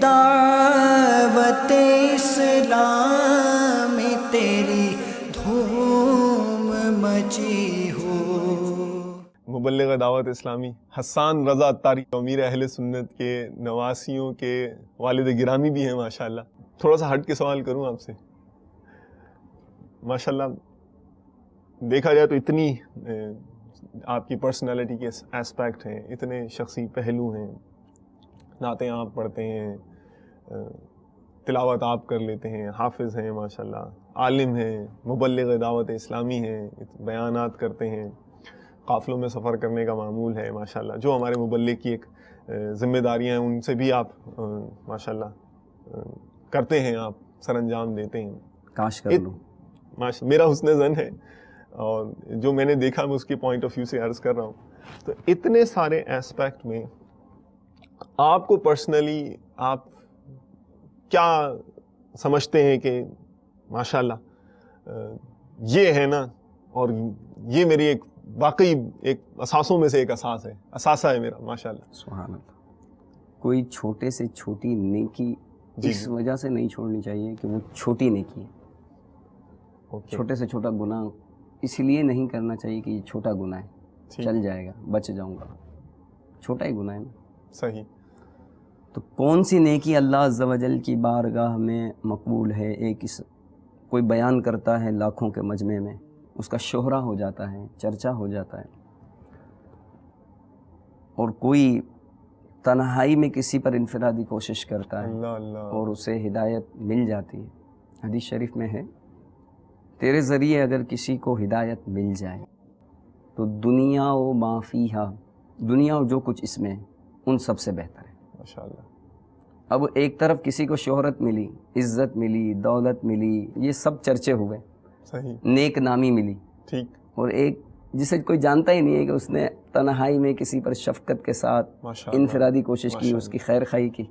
دعوت اسلام تیری دھوم مچی ہو۔ مبلغ دعوت اسلامی حسان رضا عطاری امیر اہل سنت کے نواسیوں کے والد گرامی بھی ہیں ماشاءاللہ۔ تھوڑا سا ہٹ کے سوال کروں آپ سے، ماشاءاللہ دیکھا جائے تو اتنی آپ کی پرسنالٹی کے اسپیکٹ ہیں، اتنے شخصی پہلو ہیں، نعتیں آپ پڑھتے ہیں، تلاوت آپ کر لیتے ہیں، حافظ ہیں ماشاءاللہ، عالم ہیں، مبلغ دعوت اسلامی ہیں، بیانات کرتے ہیں، قافلوں میں سفر کرنے کا معمول ہے ماشاءاللہ، جو ہمارے مبلغ کی ایک ذمہ داریاں ہیں ان سے بھی آپ ماشاءاللہ کرتے ہیں، آپ سر انجام دیتے ہیں۔ کاش کر لوں۔ میرا حسن ظن ہے، اور جو میں نے دیکھا میں اس کی پوائنٹ آف ویو سے عرض کر رہا ہوں۔ تو اتنے سارے ایسپیکٹ میں آپ کو پرسنلی آپ کیا سمجھتے ہیں کہ ماشاءاللہ یہ ہے نا، اور یہ میری ایک واقعی ایک اساسوں میں سے ایک اساس ہے، اثاثہ ہے میرا ماشاءاللہ۔ سبحان اللہ۔ کوئی چھوٹے سے چھوٹی نیکی اس وجہ سے نہیں چھوڑنی چاہیے کہ وہ چھوٹی نیکی ہے۔ چھوٹے سے چھوٹا گناہ اس لیے نہیں کرنا چاہیے کہ یہ چھوٹا گناہ ہے، چل جائے گا، بچ جاؤں گا، چھوٹا ہی گناہ ہے نا۔ صحیح۔ تو کون سی نیکی اللہ عز و جل کی بارگاہ میں مقبول ہے؟ کوئی بیان کرتا ہے لاکھوں کے مجمع میں، اس کا شہرہ ہو جاتا ہے، چرچا ہو جاتا ہے، اور کوئی تنہائی میں کسی پر انفرادی کوشش کرتا ہے اور اسے ہدایت مل جاتی ہے۔ حدیث شریف میں ہے، تیرے ذریعے اگر کسی کو ہدایت مل جائے تو دنیا و ما فیہا، دنیا اور جو کچھ اس میں ہے ان سب سے بہتر ہے ماشاءاللہ۔ اب ایک طرف کسی کو شہرت ملی، عزت ملی، دولت ملی، یہ سب چرچے ہوئے، صحیح، نیک نامی ملی، ٹھیک، اور ایک جسے کوئی جانتا ہی نہیں ہے کہ اس نے تنہائی میں کسی پر شفقت کے ساتھ انفرادی کوشش کی، اس کی خیر خواہی کی،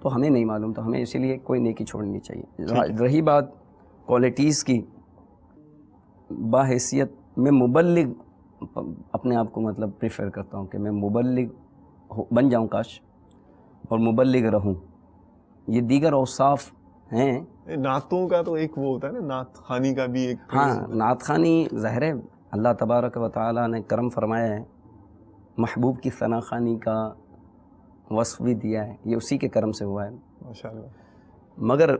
تو ہمیں نہیں معلوم، تو ہمیں اسی لیے کوئی نیکی چھوڑنی چاہیے۔ رہی بات کوالٹیز کی، باحیثیت میں مبلغ اپنے آپ کو مطلب پریفر کرتا ہوں کہ میں مبلغ بن جاؤں کاش، اور مبلغ رہوں۔ یہ دیگر اوصاف ہیں۔ نعتوں کا تو ایک وہ ہوتا ہے نا، نعت خوانی کا بھی ایک، ہاں، نعت خوانی ظاہر ہے اللہ تبارک و تعالیٰ نے کرم فرمایا ہے، محبوب کی ثنا خوانی کا وصف بھی دیا ہے، یہ اسی کے کرم سے ہوا ہے ماشاءاللہ۔ مگر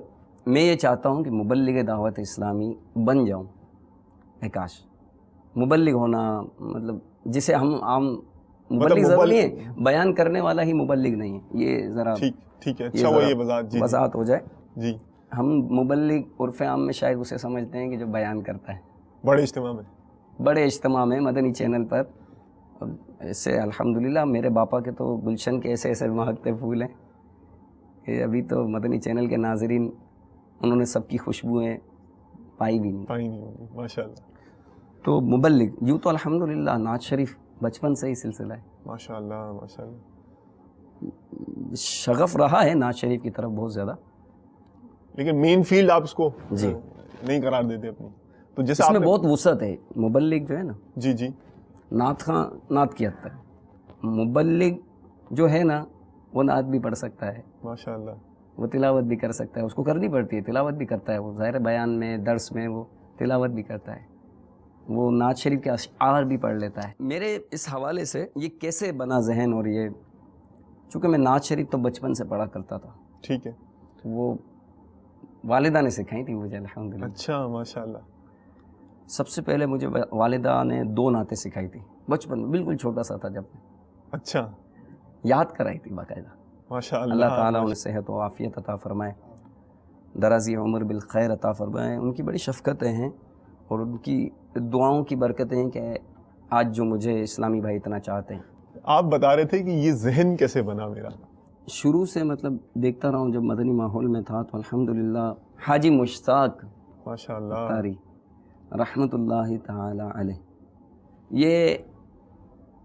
میں یہ چاہتا ہوں کہ مبلغ دعوت اسلامی بن جاؤں۔ کاش مبلغ ہونا مطلب جسے ہم عام مبلغ ضروری ہے، بیان کرنے والا ہی مبلغ نہیں ہے، یہ ذرا ٹھیک ہے، اچھا وہ یہ وضاحت ہو جائے۔ جی، ہم مبلغ عرف عام میں شاید اسے سمجھتے ہیں کہ جو بیان کرتا ہے بڑے اجتماع میں مدنی چینل پر۔ ایسے الحمدللہ میرے باپا کے تو گلشن کے ایسے ایسے مہکتے پھول ہیں کہ ابھی تو مدنی چینل کے ناظرین انہوں نے سب کی خوشبوئیں پائی بھی نہیں ہوگی ماشاءاللہ۔ تو مبلغ یوں تو الحمدللہ نعت شریف بچپن سے ہی سلسلہ ہے، ماشاءاللہ ماشاءاللہ، شغف رہا ہے نعت شریف کی طرف بہت زیادہ، لیکن مین فیلڈ آپ اس کو جی نہیں قرار دیتے اپنی۔ تو جیسے اس میں بہت وسعت ہے۔ مبلغ جو ہے نا، جی نعت کی حد تک، مبلغ جو ہے نا وہ نعت بھی پڑھ سکتا ہے ماشاءاللہ، وہ تلاوت بھی کر سکتا ہے، اس کو کرنی پڑتی ہے، تلاوت بھی کرتا ہے وہ، ظاہر بیان میں درس میں وہ تلاوت بھی کرتا ہے، وہ نعت شریف کے اشعار بھی پڑھ لیتا ہے۔ میرے اس حوالے سے یہ کیسے بنا ذہن، اور یہ چونکہ میں نعت شریف تو بچپن سے پڑھا کرتا تھا، ٹھیک ہے، وہ والدہ نے سکھائی تھی مجھے الحمدللہ۔ اچھا ماشاءاللہ۔ سب سے پہلے مجھے والدہ نے 2 نعتیں سکھائی تھی بچپن میں، بالکل چھوٹا سا تھا جب، اچھا، یاد کرائی تھی باقاعدہ۔ ماشاءاللہ، اللہ تعالیٰ انہیں صحت و عافیت عطا فرمائے، درازی عمر بالخیر عطا فرمائے۔ ان کی بڑی شفقتیں ہیں اور ان کی دعاؤں کی برکتیں ہیں کہ آج جو مجھے اسلامی بھائی اتنا چاہتے ہیں۔ آپ بتا رہے تھے کہ یہ ذہن کیسے بنا میرا؟ شروع سے مطلب دیکھتا رہا ہوں، جب مدنی ماحول میں تھا تو الحمدللہ حاجی مشتاق ماشاءاللہ عطاری رحمۃ اللہ تعالی علیہ، یہ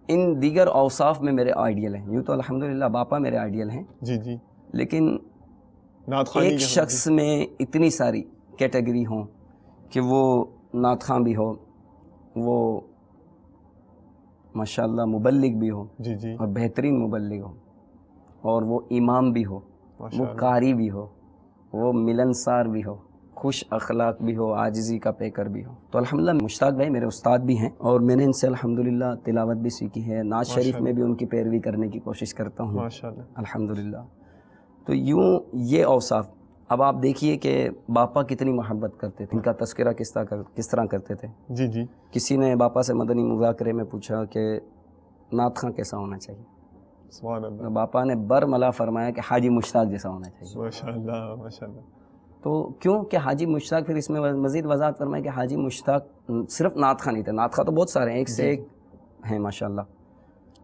ان دیگر اوصاف میں میرے آئیڈیل ہیں۔ یوں تو الحمدللہ باپا میرے آئیڈیل ہیں، جی، لیکن نعت خوانی ایک شخص میں اتنی ساری کیٹیگری ہوں کہ وہ نعت خواں بھی ہو، وہ ماشاءاللہ مبلغ بھی ہو، جی، اور بہترین مبلغ ہو، اور وہ امام بھی ہو, وہ قاری بھی ہو, وہ ملنسار بھی ہو, خوش اخلاق بھی ہو, عاجزی کا پیکر بھی ہو. تو الحمدللہ مشتاق بھائی میرے استاد بھی ہیں اور میں نے ان سے الحمدللہ تلاوت بھی سیکھی ہے, نعت شریف میں بھی ان کی پیروی کرنے کی کوشش کرتا ہوں ماشاءاللہ الحمدللہ. تو یوں یہ اوصاف. اب آپ دیکھیے کہ باپا کتنی محبت کرتے تھے, ان کا تذکرہ کس طرح کرتے تھے. جی جی. کسی نے باپا سے مدنی مذاکرے میں پوچھا کہ نعت خواں کیسا ہونا چاہیے, سبحان اللہ. باپا نے برملا فرمایا کہ حاجی مشتاق جیسا ہونا چاہیے. ماشاءاللہ ماشاءاللہ. تو کیوں کہ حاجی مشتاق, پھر اس میں مزید وضاحت فرمایا کہ حاجی مشتاق صرف نعت خواں نہیں تھے, نعت خواں تو بہت سارے ہیں, ایک سے ایک ہیں ماشاءاللہ,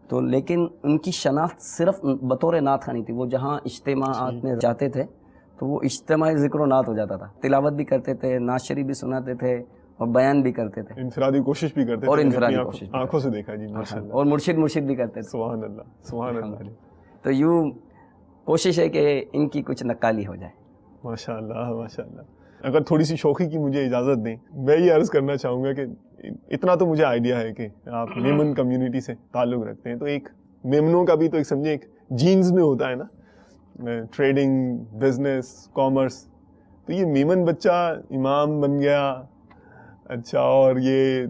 تو لیکن ان کی شناخت صرف بطور نعت خواں نہیں تھی. وہ جہاں اجتماعات میں جاتے تھے تو وہ اجتماعی ذکر و نعت ہو جاتا تھا, تلاوت بھی کرتے تھے, نعت شریف بھی سناتے تھے اور بیان بھی کرتے تھے, انفرادی کوشش بھی کرتے تھے, اور انفرادی کوشش آنکھوں سے دیکھا جی ماشاءاللہ, اور مرشد بھی کرتے تھے. سبحان اللہ سبحان اللہ. تو یوں کوشش ہے کہ ان کی کچھ نقالی ہو جائے. ماشاءاللہ ماشاءاللہ. اگر تھوڑی سی شوخی کی مجھے اجازت دیں, میں یہ عرض کرنا چاہوں گا کہ اتنا تو مجھے آئیڈیا ہے کہ آپ میمن کمیونٹی سے تعلق رکھتے ہیں, تو ایک میمنوں کا بھی تو ایک سمجھے ایک جینز میں ہوتا ہے نا, ٹریڈنگ, بزنس, کامرس. تو یہ میمن بچہ امام بن گیا, اچھا, اور یہ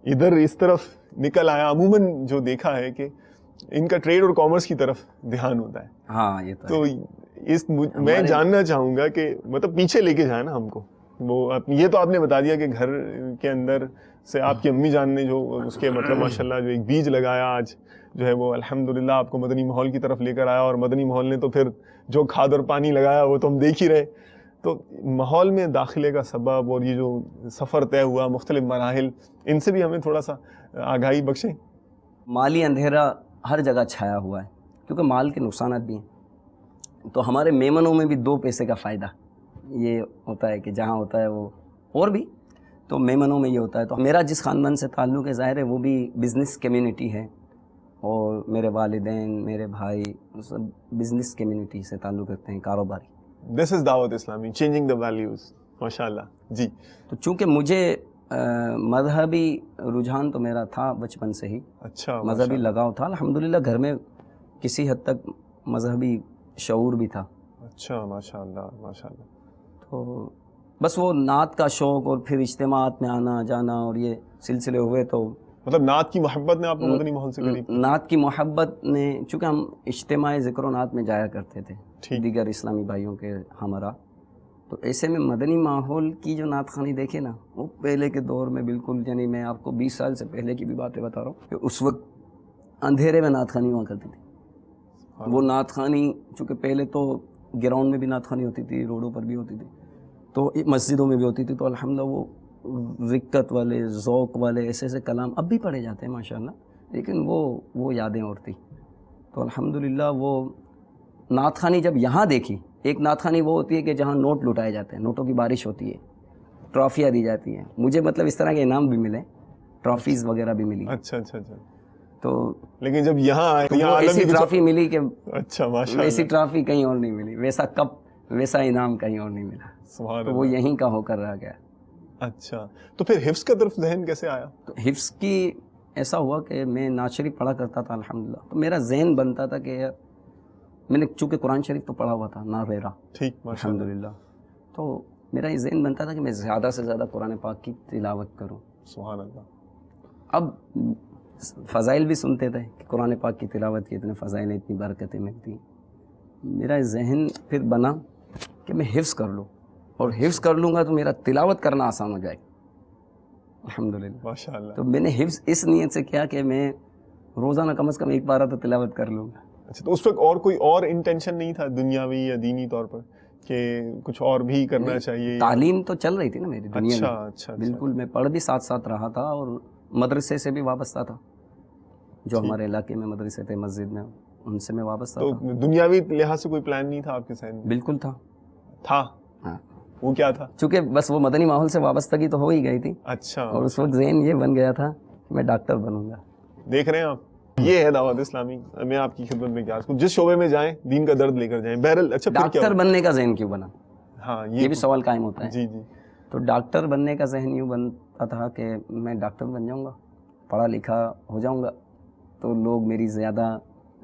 ادھر اس طرف نکل آیا. عموماً جو دیکھا ہے کہ ان کا ٹریڈ اور کامرس کی طرف دھیان ہوتا ہے. ہاں یہ تو اس میں جاننا چاہوں گا کہ مطلب پیچھے لے کے جائیں نا ہم کو. وہ یہ تو آپ نے بتا دیا کہ گھر کے اندر سے آپ کی امی جان نے جو اس کے مطلب ماشاءاللہ جو ایک بیج لگایا, آج جو ہے وہ الحمدللہ آپ کو مدنی ماحول کی طرف لے کر آیا, اور مدنی ماحول نے تو پھر جو کھاد اور پانی لگایا وہ تو ہم دیکھ ہی رہے. تو ماحول میں داخلے کا سبب اور یہ جو سفر طے ہوا, مختلف مراحل, ان سے بھی ہمیں تھوڑا سا آگاہی بخشیں. مالی اندھیرا ہر جگہ چھایا ہوا ہے کیونکہ مال کے نقصانات بھی ہیں. تو ہمارے میمنوں میں بھی 2 پیسے کا فائدہ یہ ہوتا ہے کہ جہاں ہوتا ہے وہ, اور بھی تو میمنوں میں یہ ہوتا ہے. تو میرا جس خاندان سے تعلق ہے ظاہر ہے وہ بھی بزنس کمیونٹی ہے, اور میرے والدین, میرے بھائی سب بزنس کمیونٹی سے تعلق رکھتے ہیں, کاروباری. دس از دعوت اسلامی, چینجنگ دا ویلیوز. ماشاءاللہ جی. تو چونکہ مجھے مذہبی رجحان تو میرا تھا بچپن سے ہی, اچھا, مذہبی لگاؤ تھا الحمدللہ, گھر میں کسی حد تک مذہبی شعور بھی تھا. اچھا ماشاءاللہ ماشاءاللہ. تو بس وہ نعت کا شوق اور پھر اجتماعات میں آنا جانا اور یہ سلسلے ہوئے, تو مطلب نعت کی محبت نے آپ کو مدنی ماحول سے قریب, نعت کی محبت نے, چونکہ ہم اجتماعی ذکر و نعت میں جایا کرتے تھے دیگر اسلامی بھائیوں کے ہمراہ, تو ایسے میں مدنی ماحول کی جو نعت خوانی دیکھے نا, وہ پہلے کے دور میں بالکل, یعنی میں آپ کو 20 سال سے پہلے کی بھی باتیں بتا رہا ہوں کہ اس وقت اندھیرے میں نعت خوانی ہوا کرتی تھی. وہ نعت خوانی چونکہ پہلے تو گراؤنڈ میں بھی نعت خوانی ہوتی تھی, روڈوں پر بھی ہوتی تھی, تو مسجدوں میں بھی ہوتی تھی. تو الحمدللہ وہ رقت والے, ذوق والے ایسے ایسے کلام اب بھی پڑھے جاتے ہیں ماشاءاللہ, لیکن وہ یادیں اور تھی. تو الحمدللہ وہ نعت خوانی جب یہاں دیکھی, ایک نعت خوانی وہ ہوتی ہے کہ جہاں نوٹ لٹائے جاتے ہیں, نوٹوں کی بارش ہوتی ہے, ٹرافیاں دی جاتی ہیں. مجھے مطلب اس طرح کے انعام بھی ملے, ٹرافیز وغیرہ بھی ملی. اچھا اچھا اچھا. تو لیکن جب یہاں آئے تو ایسی ٹرافی ملی کہ اچھا ماشاءاللہ, ایسی ٹرافی کہیں اور نہیں ملی, ویسا کپ, ویسا انعام کہیں اور نہیں ملا. تو وہ یہیں کا ہو کر رہ گیا. اچھا, تو پھر حفظ کا طرف ذہن کیسے آیا؟ تو حفظ کی ایسا ہوا کہ میں نعت شریف پڑھا کرتا تھا الحمدللہ, تو میرا ذہن بنتا تھا کہ میں نے چونکہ قرآن شریف تو پڑھا ہوا تھا ناغیرہ, ٹھیک الحمدللہ, تو میرا یہ ذہن بنتا تھا کہ میں زیادہ سے زیادہ قرآن پاک کی تلاوت کروں. سبحان اللہ. اب فضائل بھی سنتے تھے کہ قرآن پاک کی تلاوت کی اتنے فضائل ہیں, اتنی برکتیں ملتی ہیں. میرا ذہن پھر بنا کہ میں حفظ کر لوں, اور حفظ کر لوں گا تو میرا تلاوت کرنا آسان ہو جائے گا الحمدللہ ماشاءاللہ. تو میں نے حفظ اس نیت سے کیا کہ میں روزانہ کم از کم 1 پارہ تو تلاوت کر لوں گا. اچھا, تو اس وقت اور کوئی اور انٹینشن نہیں تھا دنیاوی یا دینی طور پر کہ کچھ اور بھی کرنا چاہیے؟ تعلیم تو چل رہی تھی نا میری دنیا میں. اچھا بالکل, میں پڑھ بھی ساتھ ساتھ رہا تھا, اور مدرسے سے بھی وابستہ تھا, جو ہمارے علاقے میں مدرسے تھے مسجد میں, ان سے میں وابستہ تھا. تو دنیاوی لحاظ سے کوئی پلان نہیں تھا آپ کے ذہن میں؟ بالکل تھا. ہاں, وہ کیا تھا؟ چونکہ بس وہ مدنی ماحول سے وابستگی تو ہو ہی گئی تھی. اچھا, اور اس وقت ذہن یہ بن گیا تھا کہ میں ڈاکٹر بنوں گا. دیکھ رہے ہیں آپ, یہ ہے دعوت اسلامی. میں آپ کی خدمت میں کیا عرض کروں, جس شعبے میں جائیں دین کا درد لے کر جائیں. بہرحال اچھا, ڈاکٹر بننے کا ذہن کیوں بنا؟ ہاں, یہ بھی سوال قائم ہوتا ہے. جی جی. تو ڈاکٹر بننے کا ذہن یوں بنتا تھا کہ میں ڈاکٹر بن جاؤں گا, پڑھا لکھا ہو جاؤں گا, تو لوگ میری زیادہ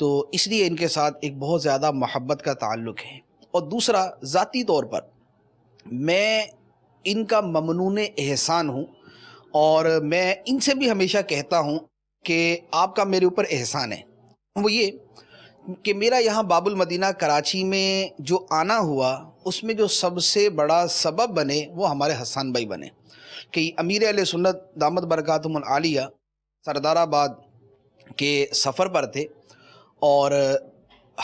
تو اس لیے ان کے ساتھ ایک بہت زیادہ محبت کا تعلق ہے. اور دوسرا ذاتی طور پر میں ان کا ممنون احسان ہوں، اور میں ان سے بھی ہمیشہ کہتا ہوں کہ آپ کا میرے اوپر احسان ہے. وہ یہ کہ میرا یہاں باب المدینہ کراچی میں جو آنا ہوا، اس میں جو سب سے بڑا سبب بنے وہ ہمارے حسان بھائی بنے. کہ امیر اہل سنت دامت برکاتہم العالیہ سردار آباد کے سفر پر تھے اور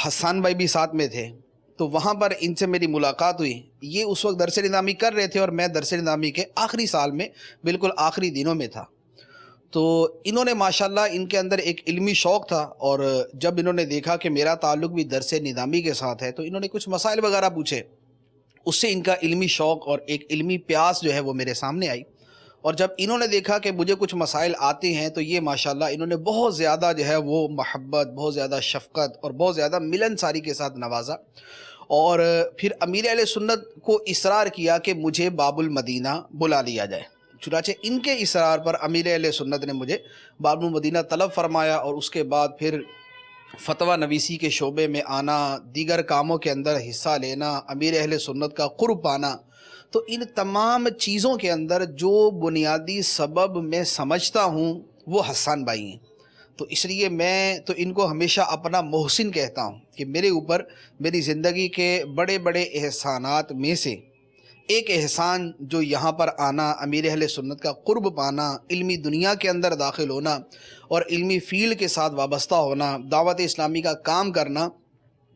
حسان بھائی بھی ساتھ میں تھے، تو وہاں پر ان سے میری ملاقات ہوئی. یہ اس وقت درس نظامی کر رہے تھے اور میں درس نظامی کے آخری سال میں بالکل آخری دنوں میں تھا. تو انہوں نے ماشاءاللہ ان کے اندر ایک علمی شوق تھا، اور جب انہوں نے دیکھا کہ میرا تعلق بھی درس نظامی کے ساتھ ہے تو انہوں نے کچھ مسائل وغیرہ پوچھے. اس سے ان کا علمی شوق اور ایک علمی پیاس جو ہے وہ میرے سامنے آئی. اور جب انہوں نے دیکھا کہ مجھے کچھ مسائل آتے ہیں تو یہ ماشاءاللہ انہوں نے بہت زیادہ جو ہے وہ محبت، بہت زیادہ شفقت اور بہت زیادہ ملنساری کے ساتھ نوازا. اور پھر امیر اہل سنت کو اصرار کیا کہ مجھے باب المدینہ بلا لیا جائے. چنانچہ ان کے اصرار پر امیر اہل سنت نے مجھے باب المدینہ طلب فرمایا، اور اس کے بعد پھر فتویٰ نویسی کے شعبے میں آنا، دیگر کاموں کے اندر حصہ لینا، امیر اہل سنت کا قرب پانا. تو ان تمام چیزوں کے اندر جو بنیادی سبب میں سمجھتا ہوں وہ حسان بھائی ہیں. تو اس لیے میں تو ان کو ہمیشہ اپنا محسن کہتا ہوں کہ میرے اوپر میری زندگی کے بڑے بڑے احسانات میں سے ایک احسان جو یہاں پر آنا، امیر اہل سنت کا قرب پانا، علمی دنیا کے اندر داخل ہونا اور علمی فیلڈ کے ساتھ وابستہ ہونا، دعوت اسلامی کا کام کرنا،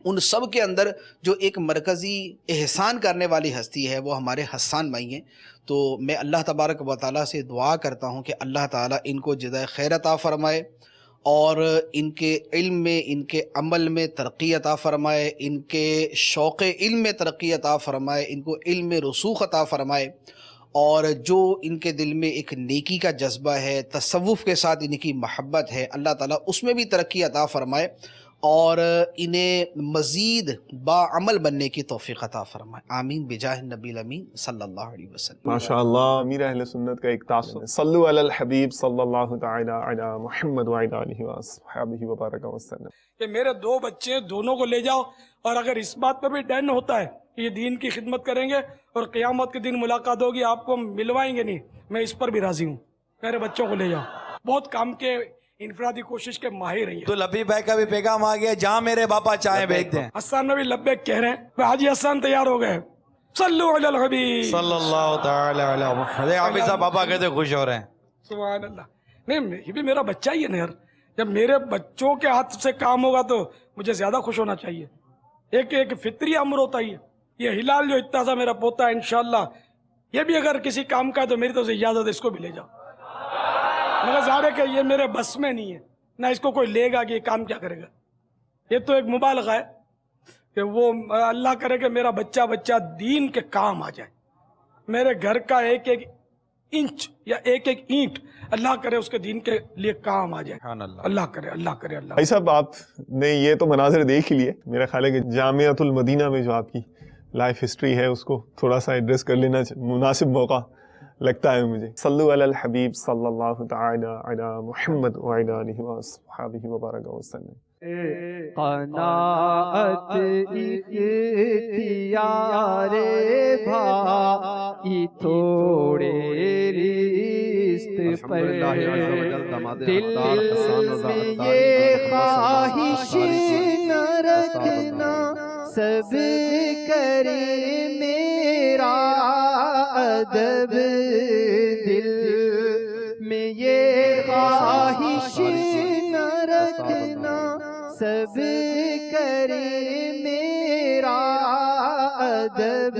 ان سب کے اندر جو ایک مرکزی احسان کرنے والی ہستی ہے وہ ہمارے حسان بھائی ہیں. تو میں اللہ تبارک و تعالیٰ سے دعا کرتا ہوں کہ اللہ تعالیٰ ان کو جزائے خیر عطا فرمائے، اور ان کے علم میں، ان کے عمل میں ترقی عطا فرمائے، ان کے شوق علم میں ترقی عطا فرمائے، ان کو علم میں رسوخ عطا فرمائے، اور جو ان کے دل میں ایک نیکی کا جذبہ ہے، تصوف کے ساتھ ان کی محبت ہے، اللہ تعالیٰ اس میں بھی ترقی عطا فرمائے اور انہیں مزید باعمل بننے کی توفیق عطا فرمائے. آمین بجاہ النبی الامین صلی اللہ علیہ وسلم. ماشاءاللہ امیر اہل سنت کا ایک تاثر. صلو علی الحبیب صلی اللہ تعالی علی محمد وعلی آلہ وصحبہ وبارک وسلم. کہ میرے 2 بچے ہیں، دونوں کو لے جاؤ، اور اگر اس بات پہ بھی ڈن ہوتا ہے کہ یہ دین کی خدمت کریں گے اور قیامت کے دن ملاقات ہوگی، آپ کو ملوائیں گے نہیں، میں اس پر بھی راضی ہوں. میرے بچوں کو لے جاؤ. بہت کام کے انفرادی کوشش کے ماہر ہیں. تو لبی بھائی کا بھی پیغام آ گیا، جہاں میرے باپا چاہیں بھیج دیں. حسان نبی لبیک کہہ رہے ہیں. حاجی حسان تیار ہو گئے. صلو علی الحبیب صلی اللہ تعالی علی محمد. حافظ صاحب پاپا کہتے خوش ہو رہے ہیں. سبحان اللہ. نہیں، یہ بھی میرا بچہ ہی ہے نا یار. جب میرے بچوں کے ہاتھ سے کام ہوگا تو مجھے زیادہ خوش ہونا چاہیے. ایک فطری امر ہوتا ہی ہے. یہ ہلال جو اتنا سا میرا پوتا ہے، انشاءاللہ یہ بھی اگر کسی کام کا ہے تو میری تو اجازت ہے، اس کو بھی لے جاؤ. مگر ظاہر ہے کہ یہ میرے بس میں نہیں ہے، نہ اس کو کوئی لے گا کہ یہ کام کیا کرے گا. یہ تو ایک مبالغہ ہے کہ وہ اللہ کرے کہ میرا بچہ دین کے کام آ جائے. میرے گھر کا ایک انچ یا ایک اینٹ اللہ کرے اس کے دین کے لیے کام آ جائے. اللہ کرے، اللہ کرے. اللہ بھائی صاحب آپ نے یہ تو مناظر دیکھ ہی لیے. میرا خیال ہے کہ جامعۃ المدینہ میں جو آپ کی لائف ہسٹری ہے اس کو تھوڑا سا ایڈریس کر لینا مناسب موقع لگتا ہے مجھے. صلو علی الحبیب صلی اللہ تعالی علی محمد وعلی آلہ وصحبہ وبارک وسلم. قناعت اختیار بھائی تھوڑے رزق پر، دل میں یہ خواہش نہ رکھنا سب کرے میرا ادب، دل میں یہ خواہش نہ رکھنا سب کرے میرا ادب.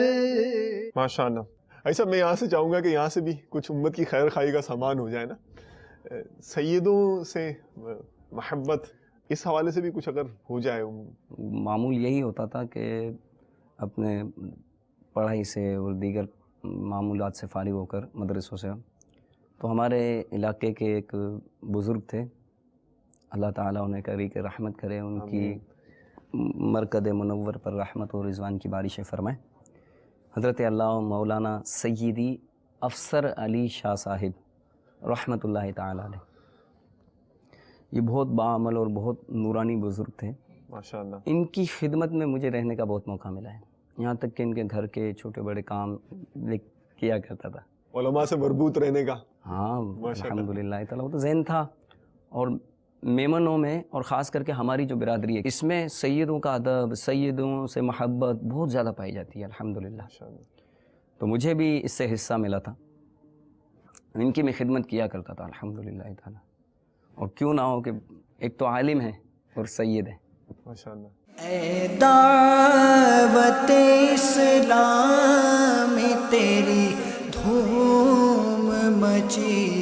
ماشاءاللہ. ایسا میں یہاں سے چاہوں گا کہ یہاں سے بھی کچھ امت کی خیر خواہی کا سامان ہو جائے نا. سیدوں سے محبت اس حوالے سے بھی کچھ اگر ہو جائے. معمول یہی ہوتا تھا کہ اپنے پڑھائی سے اور دیگر معمولات سے فارغ ہو کر مدرسوں سے، تو ہمارے علاقے کے ایک بزرگ تھے، اللہ تعالیٰ انہیں کری کہ رحمت کرے، ان کی مرکز منور پر رحمت و رضوان کی بارش فرمائے. حضرت اللہ مولانا سیدی افسر علی شاہ صاحب رحمۃ اللہ تعالیٰ علیہ. یہ بہت باعمل اور بہت نورانی بزرگ تھے. ماشاءاللہ. ان کی خدمت میں مجھے رہنے کا بہت موقع ملا ہے, یہاں تک کہ ان کے گھر کے چھوٹے بڑے کام کیا کرتا تھا. علماء سے مربوط رہنے کا. ہاں الحمدللہ تعالیٰ. وہ تو ذہن تھا. اور میمنوں میں اور خاص کر کے ہماری جو برادری ہے اس میں سیدوں کا ادب, سیدوں سے محبت بہت زیادہ پائی جاتی ہے الحمدللہ. تو مجھے بھی اس سے حصہ ملا تھا, ان کی میں خدمت کیا کرتا تھا الحمدللہ تعالیٰ. اور کیوں نہ ہو کہ ایک تو عالم ہے اور سید ہے. ماشاءاللہ. اے دعوت اسلام تیری دھوم مچی